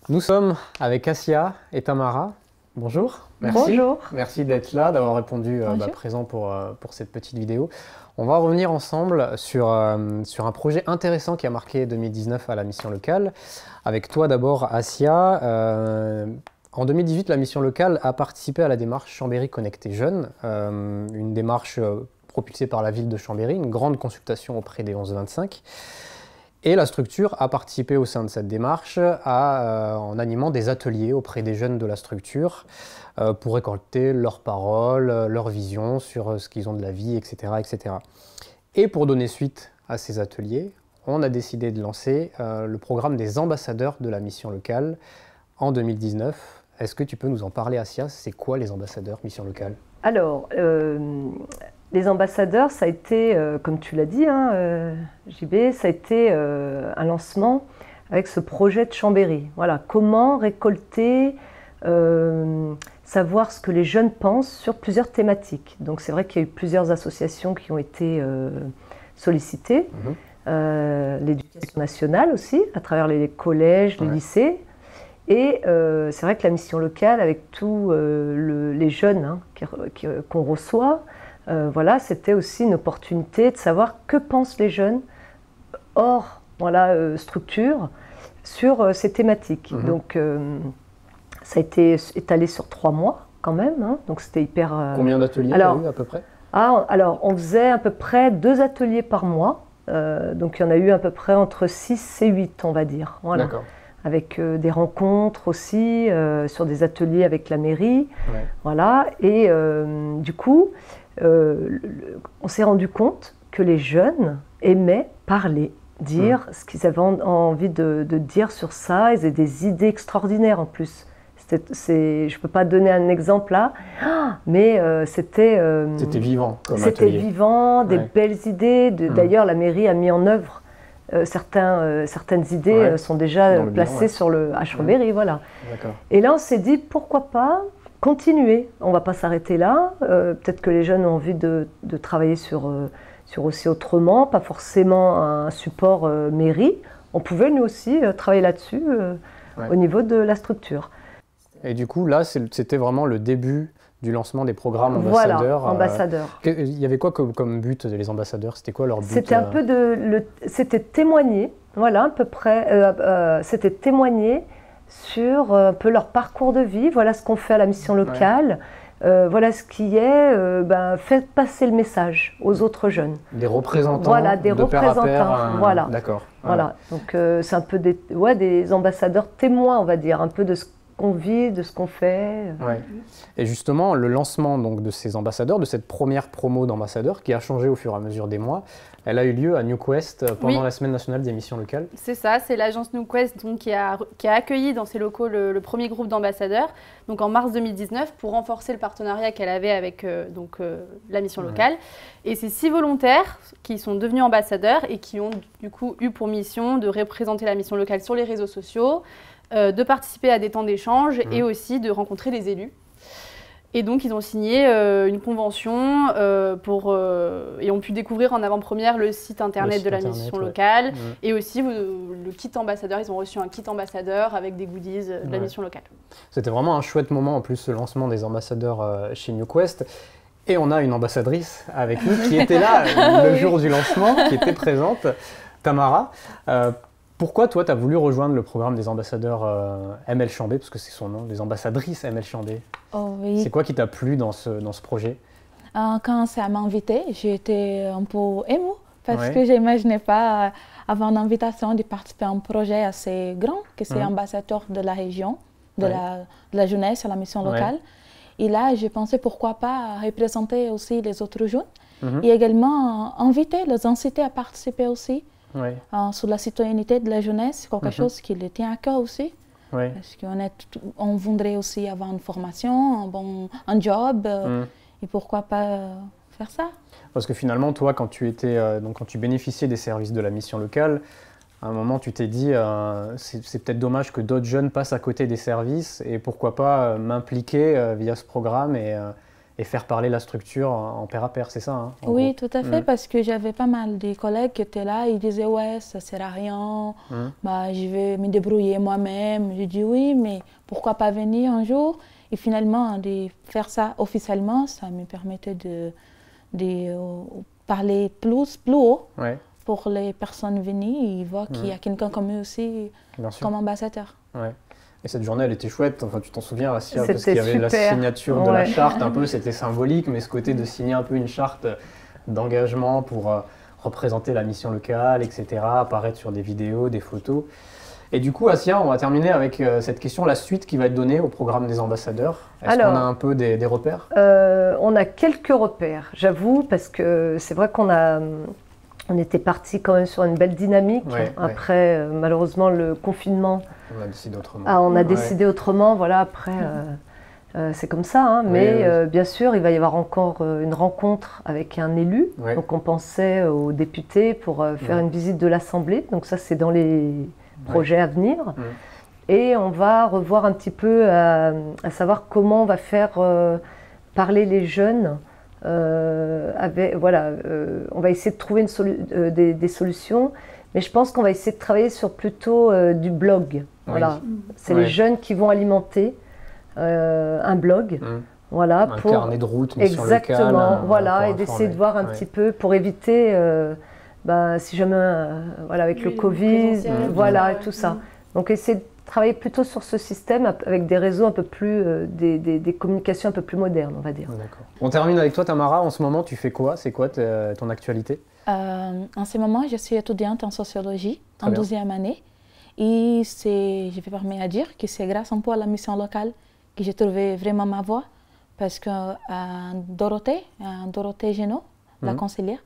Nous sommes avec Assia et Tamara. Bonjour. Merci. Bonjour. Merci d'être là, d'avoir répondu présent pour cette petite vidéo. On va revenir ensemble sur un projet intéressant qui a marqué 2019 à la mission locale. Avec toi d'abord, Assia. En 2018, la mission locale a participé à la démarche Chambéry Connecté Jeunes, une démarche propulsée par la ville de Chambéry, une grande consultation auprès des 11-25. Et la structure a participé au sein de cette démarche en animant des ateliers auprès des jeunes de la structure pour récolter leurs paroles, leurs visions sur ce qu'ils ont de la vie, etc., etc. Et pour donner suite à ces ateliers, on a décidé de lancer le programme des ambassadeurs de la mission locale en 2019. Est-ce que tu peux nous en parler, Assia? C'est quoi les ambassadeurs mission locale? Alors, les ambassadeurs, ça a été, comme tu l'as dit, JB, ça a été un lancement avec ce projet de Chambéry. Voilà, comment récolter, savoir ce que les jeunes pensent sur plusieurs thématiques. Donc c'est vrai qu'il y a eu plusieurs associations qui ont été sollicitées. L'éducation nationale aussi, à travers les collèges, les lycées. Et c'est vrai que la mission locale, avec tous les jeunes qu'on reçoit, voilà, c'était aussi une opportunité de savoir que pensent les jeunes hors structure sur ces thématiques. Donc ça a été étalé sur 3 mois quand même, donc c'était hyper... Combien d'ateliers tu as eu à peu près? Alors on faisait à peu près 2 ateliers par mois, donc il y en a eu à peu près entre 6 et 8 on va dire. Voilà. D'accord. Avec des rencontres aussi, sur des ateliers avec la mairie. Ouais. Voilà. Et du coup, on s'est rendu compte que les jeunes aimaient parler, dire ce qu'ils avaient envie de dire sur ça. Ils avaient des idées extraordinaires en plus. Je ne peux pas donner un exemple là, mais c'était... c'était vivant comme atelier. C'était vivant, des belles idées. D'ailleurs, la mairie a mis en œuvre certaines idées sont déjà placées à Chambéry, voilà. Et là, on s'est dit, pourquoi pas continuer? On ne va pas s'arrêter là. Peut-être que les jeunes ont envie de travailler sur aussi autrement, pas forcément un support mairie. On pouvait, nous aussi, travailler là-dessus au niveau de la structure. Et du coup, là, c'était vraiment le début du lancement des programmes ambassadeurs. Voilà, ambassadeurs. Il y avait quoi comme but les ambassadeurs? C'était quoi leur but? C'était un peu c'était témoigner, voilà, à peu près, c'était témoigner sur un peu leur parcours de vie, voilà ce qu'on fait à la mission locale, voilà ce qui est, faire passer le message aux autres jeunes. Des représentants, voilà, des représentants, père à père, voilà. D'accord. Voilà, donc c'est un peu des ambassadeurs témoins, on va dire, un peu de ce qu'on vit, de ce qu'on fait. Et justement, le lancement donc, de ces ambassadeurs, de cette première promo d'ambassadeurs qui a changé au fur et à mesure des mois, elle a eu lieu à NewQuest pendant la Semaine nationale des missions locales. C'est ça, c'est l'agence NewQuest donc, qui a accueilli dans ses locaux le premier groupe d'ambassadeurs donc en mars 2019 pour renforcer le partenariat qu'elle avait avec la mission locale. Et c'est 6 volontaires qui sont devenus ambassadeurs et qui ont du coup eu pour mission de représenter la mission locale sur les réseaux sociaux, de participer à des temps d'échange et aussi de rencontrer les élus. Et donc, ils ont signé une convention et ont pu découvrir en avant-première le site internet de la mission locale et aussi le kit ambassadeur. Ils ont reçu un kit ambassadeur avec des goodies de la mission locale. C'était vraiment un chouette moment en plus, ce lancement des ambassadeurs chez NewQuest. Et on a une ambassadrice avec nous qui était là le jour du lancement, qui était présente, Tamara. Pourquoi, toi, tu as voulu rejoindre le programme des ambassadeurs ML Chambé, parce que c'est son nom, les ambassadrices ML Chambé? C'est quoi qui t'a plu dans ce projet? Quand ça m'a invité, j'ai été un peu émue, parce que je n'imaginais pas, avant l'invitation, de participer à un projet assez grand, que c'est ambassadeur de la région, de la jeunesse à la mission locale. Et là, j'ai pensé pourquoi pas représenter aussi les autres jeunes, et également les inciter à participer aussi. Sur la citoyenneté de la jeunesse, quelque chose qui les tient à cœur aussi. Parce qu'on voudrait aussi avoir une formation, un job, et pourquoi pas faire ça? Parce que finalement, toi, quand tu bénéficiais des services de la mission locale, à un moment, tu t'es dit, c'est peut-être dommage que d'autres jeunes passent à côté des services, et pourquoi pas m'impliquer via ce programme et faire parler la structure en pair à pair, c'est ça hein, Oui, tout à fait, parce que j'avais pas mal de collègues qui étaient là, ils disaient « ouais, ça sert à rien, bah, je vais me débrouiller moi-même ». J'ai dit « oui, mais pourquoi pas venir un jour ?» Et finalement, de faire ça officiellement, ça me permettait de parler plus haut pour les personnes venues. Ils voient qu'il y a quelqu'un comme eux aussi, comme ambassadeur. Ouais. Et cette journée, elle était chouette, enfin, tu t'en souviens, Assia, parce qu'il y avait la signature de la charte, un peu, c'était symbolique, mais ce côté de signer un peu une charte d'engagement pour représenter la mission locale, etc., apparaître sur des vidéos, des photos. Et du coup, Assia, on va terminer avec cette question, la suite qui va être donnée au programme des ambassadeurs. Est-ce qu'on a un peu des repères? On a quelques repères, j'avoue, parce que c'est vrai on était parti quand même sur une belle dynamique. Après, malheureusement, le confinement... On a décidé autrement. On a décidé autrement, voilà, après, c'est comme ça. Hein, mais bien sûr, il va y avoir encore une rencontre avec un élu. Donc on pensait aux députés pour faire une visite de l'Assemblée. Donc ça, c'est dans les projets à venir. Et on va revoir un petit peu à savoir comment on va faire parler les jeunes. Voilà, on va essayer de trouver des solutions. Mais je pense qu'on va essayer de travailler sur plutôt du blog. Voilà. C'est les jeunes qui vont alimenter un blog. Voilà, un carnet de route, mission exactement, locale, voilà, et d'essayer de voir un petit peu pour éviter, si jamais, voilà, avec le Covid, voilà, et tout ça. Donc essayer de travailler plutôt sur ce système avec des réseaux un peu plus, des communications un peu plus modernes, on va dire. D'accord. On termine avec toi, Tamara. En ce moment, tu fais quoi? C'est quoi ton actualité? En ce moment, je suis étudiante en sociologie, en 12e année. Et je vais permettre à dire que c'est grâce un peu à la mission locale que j'ai trouvé vraiment ma voie. Parce que Dorothée Genot, la conseillère,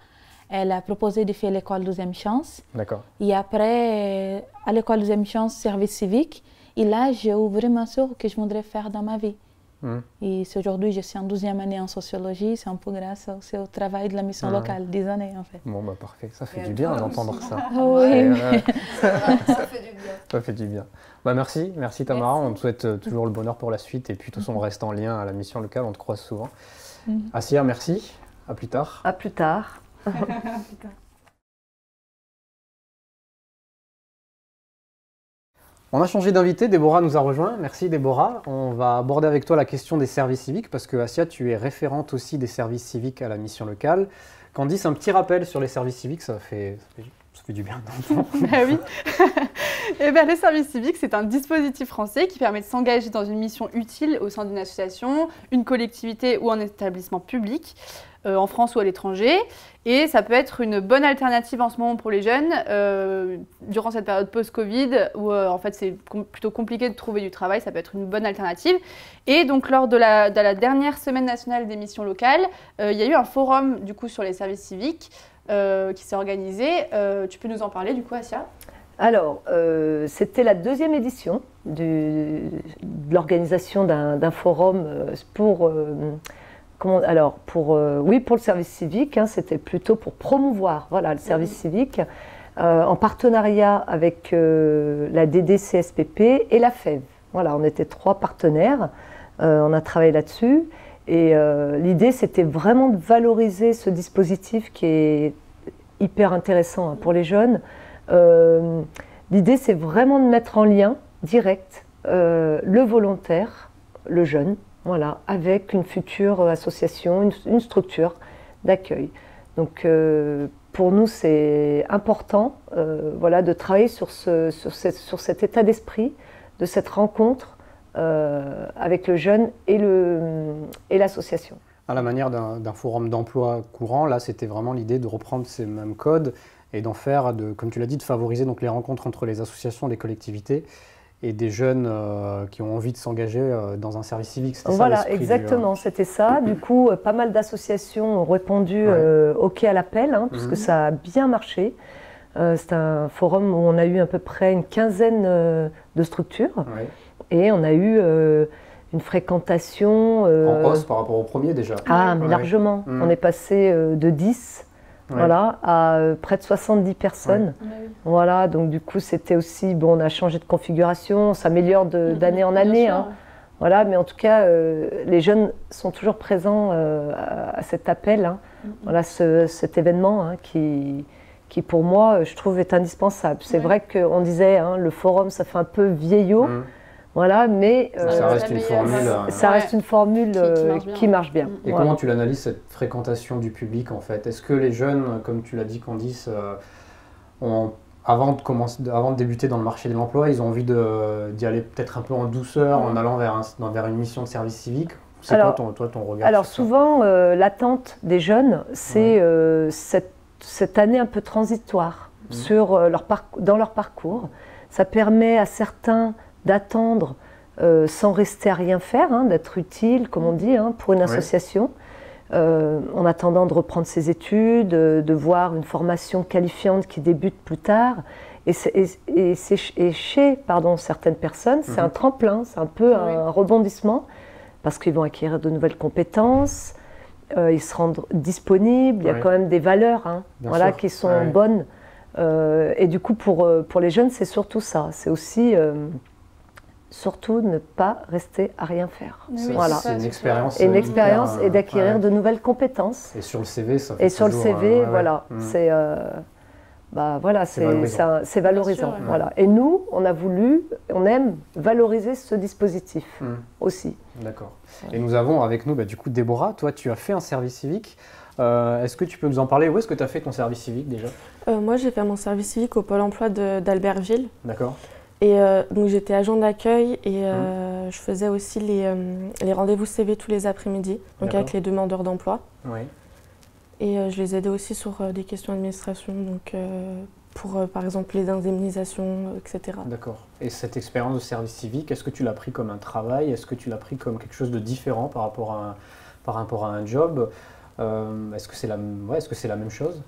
elle a proposé de faire l'école 12e chance. D'accord. Et après, à l'école 12e chance, service civique. Et là, j'ai vraiment sûr que je voudrais faire dans ma vie. Et aujourd'hui, je suis en 12e année en sociologie. C'est un peu grâce aussi au travail de la mission locale, 10 années en fait. Bon, bah parfait. Ça fait du bien d'entendre ça. Oui. Ça fait du bien. Ça fait du bien. Bah, merci Tamara. On te souhaite toujours le bonheur pour la suite. Et puis, de toute façon, on reste en lien à la mission locale. On te croise souvent. Assia, merci. À plus tard. À plus tard. On a changé d'invité, Déborah nous a rejoint. Merci Déborah. On va aborder avec toi la question des services civiques parce que Assia, tu es référente aussi des services civiques à la mission locale. Candice, un petit rappel sur les services civiques, ça fait du bien d'entendre. Oui. Et bien, les services civiques, c'est un dispositif français qui permet de s'engager dans une mission utile au sein d'une association, une collectivité ou un établissement public, en France ou à l'étranger. Et ça peut être une bonne alternative en ce moment pour les jeunes, durant cette période post-Covid, où en fait c'est plutôt compliqué de trouver du travail, ça peut être une bonne alternative. Et donc lors de la dernière semaine nationale des missions locales, il y a eu un forum du coup sur les services civiques qui s'est organisé. Tu peux nous en parler du coup, Assia ? Alors, c'était la 2e édition de l'organisation d'un forum pour le service civique, hein, c'était plutôt pour promouvoir le service civique en partenariat avec la DDCSPP et la FEV. Voilà, on était 3 partenaires, on a travaillé là-dessus et l'idée c'était vraiment de valoriser ce dispositif qui est hyper intéressant pour les jeunes. L'idée c'est vraiment de mettre en lien direct le volontaire, le jeune, voilà, avec une future association, une structure d'accueil. Donc pour nous c'est important de travailler sur cet état d'esprit, de cette rencontre avec le jeune et l'association. À la manière d'un forum d'emploi courant, là c'était vraiment l'idée de reprendre ces mêmes codes et d'en faire, comme tu l'as dit, de favoriser donc, les rencontres entre les associations, les collectivités et des jeunes qui ont envie de s'engager dans un service civique. Voilà, exactement, c'était ça. Du coup, pas mal d'associations ont répondu OK à l'appel, hein, puisque ça a bien marché. C'est un forum où on a eu à peu près une 15aine de structures. Et on a eu une fréquentation... en hausse par rapport au premier déjà. Ah, mais largement. On est passé de 10 à près de 70 personnes. Voilà, donc du coup, c'était aussi... Bon, on a changé de configuration, on s'améliore d'année en année. Hein. Voilà, mais en tout cas, les jeunes sont toujours présents à cet appel, hein. Voilà, cet événement hein, qui, pour moi, je trouve, est indispensable. C'est vrai qu'on disait, hein, le forum, ça fait un peu vieillot, voilà, mais ça reste une formule, ça reste une formule qui marche bien. Et voilà. comment tu l'analyses, cette fréquentation du public, en fait? Est-ce que les jeunes, comme tu l'as dit, Candice, avant de débuter dans le marché de l'emploi, ils ont envie d'y aller peut-être un peu en douceur, en allant vers une mission de service civique? C'est quoi ton regard? Alors souvent, l'attente des jeunes, c'est cette année un peu transitoire dans leur parcours. Ça permet à certains d'attendre sans rester à rien faire, hein, d'être utile, comme on dit, hein, pour une association, en attendant de reprendre ses études, de voir une formation qualifiante qui débute plus tard. Et chez certaines personnes, c'est un tremplin, c'est un peu un rebondissement, parce qu'ils vont acquérir de nouvelles compétences, ils se rendent disponibles, il y a quand même des valeurs hein, voilà, qui sont bonnes. Et du coup, pour les jeunes, c'est surtout ça. C'est aussi surtout ne pas rester à rien faire. Voilà. C'est une expérience. Et une expérience et d'acquérir de nouvelles compétences. Et sur le CV, ça fait Et sur le CV, voilà. C'est voilà, c'est valorisant. Sûr, voilà. Et nous, on aime valoriser ce dispositif aussi. D'accord. Et nous avons avec nous, du coup, Déborah, toi, tu as fait un service civique. Est-ce que tu peux nous en parler? Où est-ce que tu as fait ton service civique déjà? Moi, j'ai fait mon service civique au Pôle emploi d'Albertville. D'accord. Et donc, j'étais agent d'accueil et je faisais aussi les rendez-vous CV tous les après-midi, donc avec les demandeurs d'emploi. Oui. Et je les aidais aussi sur des questions d'administration, donc pour par exemple les indemnisations, etc. D'accord. Et cette expérience de service civique, est-ce que tu l'as pris comme un travail? Est-ce que tu l'as pris comme quelque chose de différent par rapport à un job? Est-ce que c'est la même chose?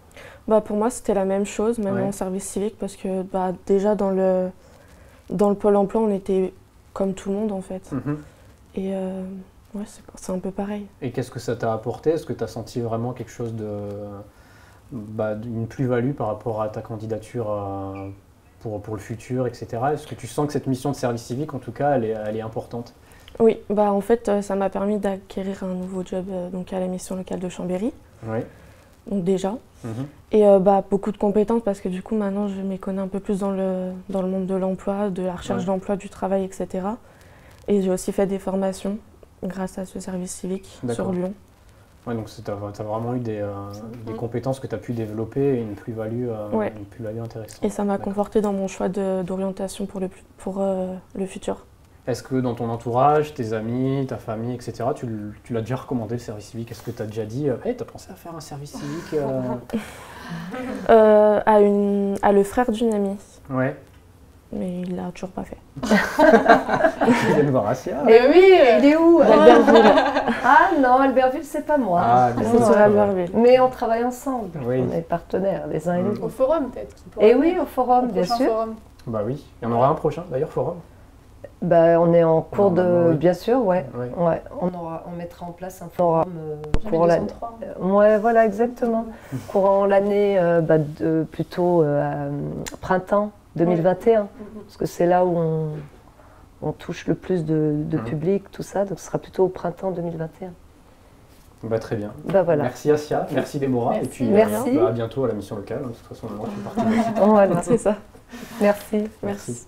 Pour moi, c'était la même chose, même en service civique, parce que déjà dans le Pôle emploi, on était comme tout le monde en fait. Et c'est un peu pareil. Et qu'est-ce que ça t'a apporté? Est-ce que tu as senti vraiment quelque chose d'une plus-value par rapport à ta candidature pour le futur, etc. Est-ce que tu sens que cette mission de service civique, en tout cas, elle est importante? Oui, en fait, ça m'a permis d'acquérir un nouveau job donc à la mission locale de Chambéry. Oui. Donc déjà. Et beaucoup de compétences parce que du coup, maintenant, je m'y connais un peu plus dans le monde de l'emploi, de la recherche d'emploi, du travail, etc. Et j'ai aussi fait des formations grâce à ce service civique sur Lyon. Ouais, donc tu as vraiment eu des compétences que tu as pu développer et une plus-value intéressante. Et ça m'a conforté dans mon choix d'orientation pour le futur. Est-ce que dans ton entourage, tes amis, ta famille, etc., tu l'as déjà recommandé le service civique? Est-ce que tu as déjà dit « Hey, tu as pensé à faire un service civique » à le frère d'une amie. Ouais. Mais il l'a toujours pas fait. Il vient de voir Assia. Mais oui, il est où? Albertville. Ah non, Albertville, c'est pas moi. Ah, c'est sur Albertville. Mais on travaille ensemble. Oui. On est partenaires les uns et les autres. Au forum, peut-être. Et oui, au forum, bien sûr. Forum. Bah oui, il y en aura un prochain, d'ailleurs, forum. On est en cours de... Oui. Bien sûr, ouais. On mettra en place un forum courant l'année. Ouais, voilà, exactement. Courant l'année, plutôt printemps 2021. Parce que c'est là où on touche le plus de public, tout ça. Donc ce sera plutôt au printemps 2021. Très bien. Voilà. Merci Assia, merci Déborah. Merci. Et puis merci. À bientôt à la mission locale. De toute façon, maintenant, je suis partie. Voilà, c'est ça. Merci. Merci.